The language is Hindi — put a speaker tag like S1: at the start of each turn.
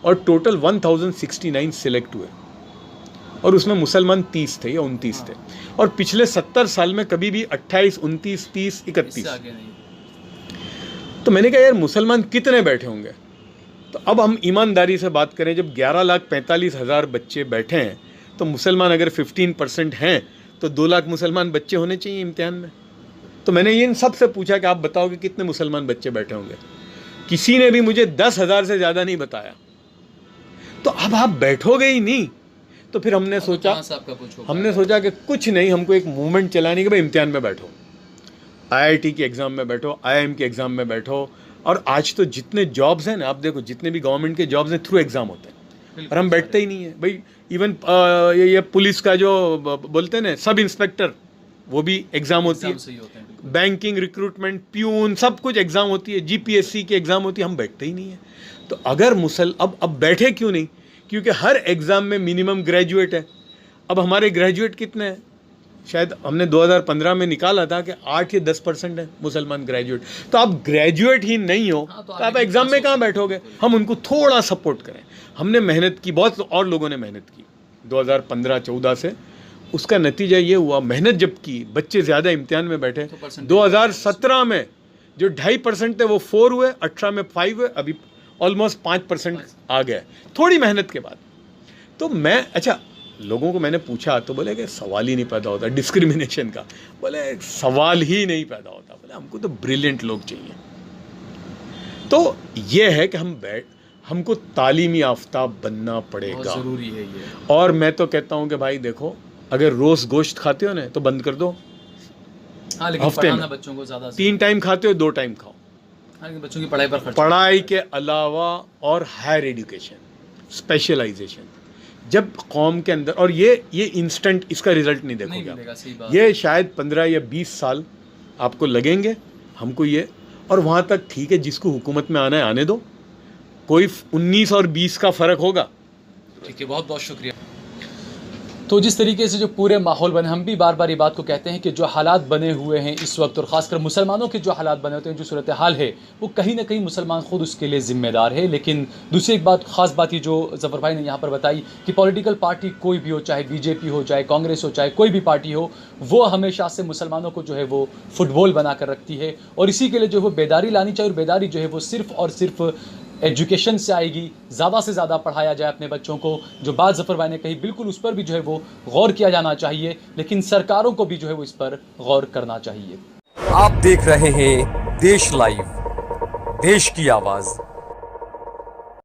S1: और टोटल 1069 सिलेक्ट हुए और उसमें मुसलमान 30 थे या 29 थे। और पिछले 70 साल में कभी भी 28, 29, 30, 31। तो मैंने कहा यार मुसलमान कितने बैठे होंगे। तो अब हम ईमानदारी से बात करें, जब 11,45,000 बच्चे बैठे हैं तो मुसलमान अगर 15% हैं तो 2 लाख मुसलमान बच्चे होने चाहिए इम्तिहान में। तो मैंने इन सब से पूछा कि आप बताओ कि कितने मुसलमान बच्चे बैठे होंगे। किसी ने भी मुझे 10,000 से ज़्यादा नहीं बताया। तो अब आप बैठोगे ही नहीं तो फिर हमने सोचा कि कुछ नहीं, हमको एक मूवमेंट चलाने के भाई इम्तिहान में बैठो, IIT के एग्ज़ाम में बैठो, IIM के एग्ज़ाम में बैठो। और आज तो जितने जॉब्स हैं ना, आप देखो जितने भी गवर्नमेंट के जॉब्स हैं थ्रू एग्ज़ाम होते हैं और हम बैठते ही नहीं है भाई। इवन ये पुलिस का जो बोलते हैं ना सब इंस्पेक्टर, वो भी एग्ज़ाम होती है। बैंकिंग, रिक्रूटमेंट, प्यून, सब कुछ एग्ज़ाम होती है। GPSC की एग्ज़ाम होती है, हम बैठते ही नहीं है। तो अगर अब बैठे क्यों नहीं? क्योंकि हर एग्ज़ाम में मिनिमम ग्रेजुएट है। अब हमारे ग्रेजुएट कितने हैं? शायद हमने 2015 में निकाला था कि 8 या 10% है मुसलमान ग्रेजुएट। तो आप ग्रेजुएट ही नहीं हो तो आप एग्ज़ाम में कहाँ बैठोगे? हम उनको थोड़ा सपोर्ट करें। हमने मेहनत की, बहुत और लोगों ने मेहनत की 2015-14 से। उसका नतीजा ये हुआ, मेहनत जब की, बच्चे ज़्यादा इम्तिहान में बैठे। 2017 में जो 2.5% थे वो 4 हुए, 18 में 5 हुए, अभी ऑलमोस्ट 5% आ गया थोड़ी मेहनत के बाद। तो लोगों को मैंने पूछा तो बोले कि सवाल ही नहीं पैदा होता डिस्क्रिमिनेशन का। बोले सवाल ही नहीं पैदा होता, बोले हमको तो ब्रिलियंट लोग चाहिए। तो ये है कि हमको तालीमी याफ्ता बनना पड़ेगा, ज़रूरी है ये। और मैं तो कहता हूँ कि भाई देखो, अगर रोज़ गोश्त खाते हो ना तो बंद कर दो।
S2: लेकिन
S1: हफ्ते में
S2: बच्चों को ज़्यादा
S1: 3 टाइम खाते हो, 2 टाइम खाओ।
S2: बच्चों की पढ़ाई पर खर्च,
S1: पढ़ाई के अलावा और हायर एजुकेशन, स्पेशलाइजेशन जब कौम के अंदर, और ये इंस्टेंट इसका रिजल्ट नहीं देखोगे आप। ये शायद 15 या 20 साल आपको लगेंगे हमको ये। और वहाँ तक ठीक है, जिसको हुकूमत में आना है आने दो, कोई 19 और 20 का फ़र्क होगा।
S2: ठीक है, बहुत बहुत शुक्रिया। तो जिस तरीके से जो पूरे माहौल बने, हम भी बार बार ये बात को कहते हैं कि जो हालात बने हुए हैं इस वक्त, और ख़ासकर मुसलमानों के जो हालात बने होते हैं, जो सूरत हाल है, वो कहीं ना कहीं मुसलमान ख़ुद उसके लिए ज़िम्मेदार है। लेकिन दूसरी एक बात, ख़ास बात ये जो ज़फ़र भाई ने यहाँ पर बताई कि पॉलिटिकल पार्टी कोई भी हो, चाहे BJP हो, चाहे कांग्रेस हो, चाहे कोई भी पार्टी हो, वो हमेशा से मुसलमानों को जो है वो फुटबॉल बना कर रखती है। और इसी के लिए जो है वो बेदारी लानी चाहिए, और बेदारी जो है वो सिर्फ़ और सिर्फ एजुकेशन से आएगी। ज़्यादा से ज़्यादा पढ़ाया जाए अपने बच्चों को। जो बात ज़फ़र भाई ने कही, बिल्कुल उस पर भी जो है वो गौर किया जाना चाहिए, लेकिन सरकारों को भी जो है वो इस पर गौर करना चाहिए।
S3: आप देख रहे हैं देश लाइव, देश की आवाज़।